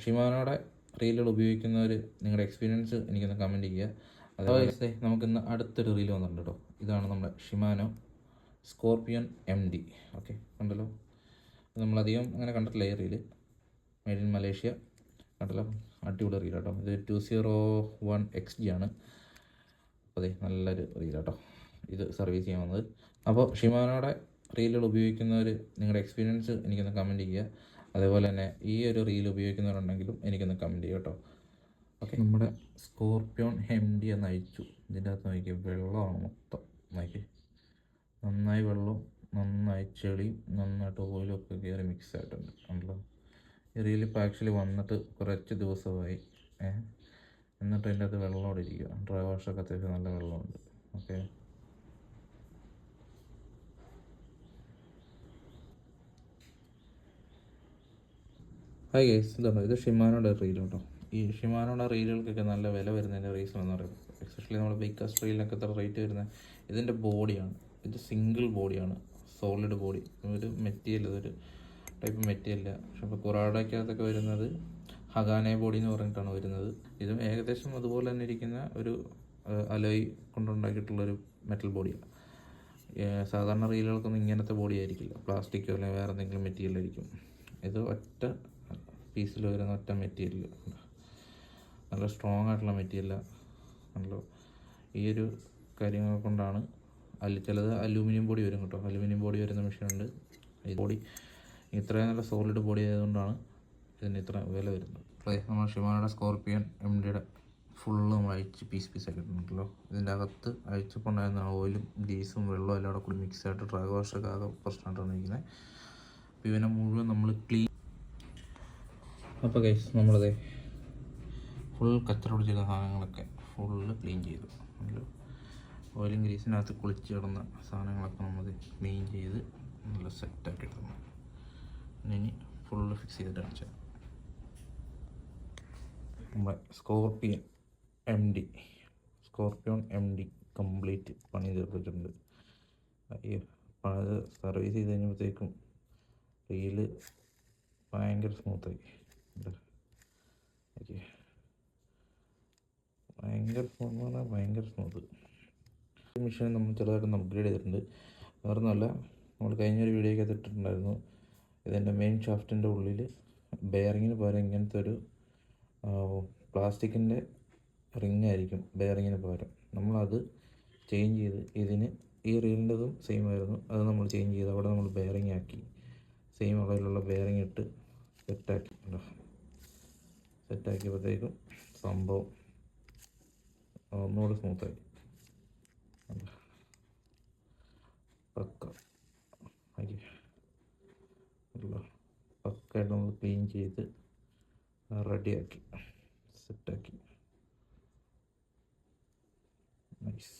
ഷിമാനോയുടെ റീലുകൾ ഉപയോഗിക്കുന്നവർ നിങ്ങളുടെ എക്സ്പീരിയൻസ് എനിക്കൊന്ന് കമൻറ്റ് ചെയ്യുക. അതേപോലെ നമുക്കിന്ന് അടുത്തൊരു റീൽ വന്നിട്ടുണ്ട് കേട്ടോ. ഇതാണ് നമ്മുടെ ഷിമാനോ സ്കോർപിയൻ MD. ഓക്കെ, കണ്ടല്ലോ. നമ്മളധികം അങ്ങനെ കണ്ടിട്ടില്ല ഈ റീല്. Made in Malaysia. കണ്ടല്ലോ, അടിപൊളി റീൽ കേട്ടോ. ഇത് 201 XG ആണ്. അപ്പോൾ നല്ലൊരു റീൽ കേട്ടോ. ഇത് സർവീസ് ചെയ്യാൻ വന്നത്. അപ്പോൾ ഷിമാനോയുടെ റീലുകൾ ഉപയോഗിക്കുന്നവർ നിങ്ങളുടെ എക്സ്പീരിയൻസ് എനിക്കൊന്ന് കമൻറ്റ് ചെയ്യുക. അതേപോലെ തന്നെ ഈ ഒരു റീൽ ഉപയോഗിക്കുന്നവരുണ്ടെങ്കിലും എനിക്കൊന്ന് കമൻറ്റ് ചെയ്യുക കേട്ടോ. ഓക്കെ, നമ്മുടെ സ്കോർപിയോൺ MD എന്ന് അയച്ചു. ഇതിൻ്റെ അകത്ത് നോക്കി വെള്ളമാണ് മൊത്തം. നോക്കി, നന്നായി വെള്ളവും നന്നായി ചെളിയും നന്നായിട്ട് ഓയിലും ഒക്കെ കയറി മിക്സ് ആയിട്ടുണ്ട്. ഉണ്ടല്ലോ, ഈ റീൽ ഇപ്പോൾ ആക്ച്വലി വന്നിട്ട് കുറച്ച് ദിവസമായി. എന്നിട്ട് അതിൻ്റെ അകത്ത് വെള്ളമോടെ ഇരിക്കുക. ഡ്രൈ വാഷൊക്കെ അത്യാവശ്യം നല്ല വെള്ളമുണ്ട്. ഓക്കെ, ഹായ് ഗൈസ്, ഇതുണ്ടോ, ഇത് ഷിമാനോയുടെ റീൽ കേട്ടോ. ഈ ഷിമാനോയുടെ റീലുകൾക്കൊക്കെ നല്ല വില വരുന്നതിൻ്റെ റീസൺ എന്ന് പറയുന്നത്, എസ്പെഷ്യലി നമ്മുടെ ബൈക്കാസ്റ്റ് റീലിനൊക്കെ എത്ര റേറ്റ് വരുന്നത് ഇതിൻ്റെ ബോഡിയാണ്. ഇത് സിംഗിൾ ബോഡിയാണ്, സോളിഡ് ബോഡി. ഒരു മെറ്റീരിയൽ, ഇതൊരു ടൈപ്പ് മെറ്റീരിയല്ല. പക്ഷെ ഇപ്പോൾ കുറാഡയ്ക്കകത്തൊക്കെ വരുന്നത് ഹഗാനെ ബോഡി എന്ന് പറഞ്ഞിട്ടാണ് വരുന്നത്. ഇതും ഏകദേശം അതുപോലെ തന്നെ ഇരിക്കുന്ന ഒരു അലോയ് കൊണ്ടുണ്ടാക്കിയിട്ടുള്ളൊരു മെറ്റൽ ബോഡിയാണ്. സാധാരണ റീലുകൾക്കൊന്നും ഇങ്ങനത്തെ ബോഡി ആയിരിക്കില്ല, പ്ലാസ്റ്റിക്കോ അല്ലെങ്കിൽ വേറെ എന്തെങ്കിലും മെറ്റീരിയൽ ആയിരിക്കും. ഇത് ഒറ്റ പീസിൽ വരുന്ന ഒറ്റ മെറ്റീരിയൽ, നല്ല സ്ട്രോങ് ആയിട്ടുള്ള മെറ്റീരിയലാണല്ലോ. ഈ ഒരു കാര്യങ്ങൾ കൊണ്ടാണ് ചിലത് അലൂമിനിയം ബോഡി വരും കേട്ടോ. അലൂമിനിയം ബോഡി വരുന്ന മെഷീനുണ്ട്. ഈ ബോഡി ഇത്രയും നല്ല സോളിഡ് ബോഡി ആയതുകൊണ്ടാണ് ഇതിന് ഇത്ര വില വരുന്നത്. നമ്മൾ ഷിമാനോയുടെ സ്കോർപിയൻ MDയുടെ ഫുള്ള് നമ്മൾ അഴിച്ച് പീസാക്കി ഇട്ടിട്ടുണ്ടല്ലോ. ഇതിൻ്റെ അകത്ത് അഴിച്ചപ്പോണ്ടായിരുന്ന ഓയിലും ഗ്രീസും വെള്ളവും എല്ലാം കൂടെ കൂടി മിക്സ് ആയിട്ട് ഡ്രൈ വാഷൊക്കെ ആകെ പ്രശ്നമായിട്ടാണ് ഇരിക്കുന്നത്. അപ്പോൾ ഇവനെ മുഴുവൻ നമ്മൾ ക്ലീൻ. അപ്പോൾ ഗൈസ്, നമ്മളതേ ഫുൾ കച്ചറ പിടിച്ചിരുന്ന സാധനങ്ങളൊക്കെ ഫുള്ള് ക്ലീൻ ചെയ്തു. ഓയിലും ഗ്രീസിനകത്ത് കുളിച്ച് കിടന്ന സാധനങ്ങളൊക്കെ നമ്മൾ ക്ലീൻ ചെയ്ത് നല്ല സെറ്റാക്കി എടുത്തു. ഇനി ഫുള്ള് ഫിക്സ് ചെയ്തിട്ട് കാണിച്ചാൽ നമ്മുടെ സ്കോർപിയോൺ MD കംപ്ലീറ്റ് പണി തീർത്തിട്ടുണ്ട്. അത് സർവീസ് ചെയ്ത് കഴിഞ്ഞപ്പോഴത്തേക്കും റീല് ഭയങ്കര സ്മൂത്തായി. ഓക്കെ, ഭയങ്കര സ്മൂത്ത്. മെഷീൻ നമ്മൾ ചെറുതായിട്ടൊന്ന് അപ്ഗ്രേഡ് ചെയ്തിട്ടുണ്ട്. വേറൊന്നുമല്ല, നമ്മൾ കഴിഞ്ഞൊരു വീഡിയോയ്ക്ക് ഇട്ടിട്ടുണ്ടായിരുന്നു. ഇതിൻ്റെ മെയിൻ ഷാഫ്റ്റിൻ്റെ ഉള്ളിൽ ബെയറിങ്ങിന് പകരം ഇങ്ങനത്തെ ഒരു പ്ലാസ്റ്റിക്കിൻ്റെ റിങ് ആയിരിക്കും ബെയറിങ്ങിന് പകരം. നമ്മളത് ചേഞ്ച് ചെയ്ത് ഈ റീലിൻ്റെതും സെയിം ആയിരുന്നു, അത് നമ്മൾ ചേഞ്ച് ചെയ്ത് അവിടെ നമ്മൾ ബെയറിങ് ആക്കി സെയിം അളവിലുള്ള ബെയറിങ് ഇട്ട് സെറ്റാക്കിയപ്പോഴത്തേക്കും സംഭവം ഒന്നുകൂടെ സ്മൂത്തായി. പക്കായിട്ട് നമ്മൾ ക്ലീൻ ചെയ്ത് റെഡിയാക്കി സെറ്റാക്കി. നൈസ്.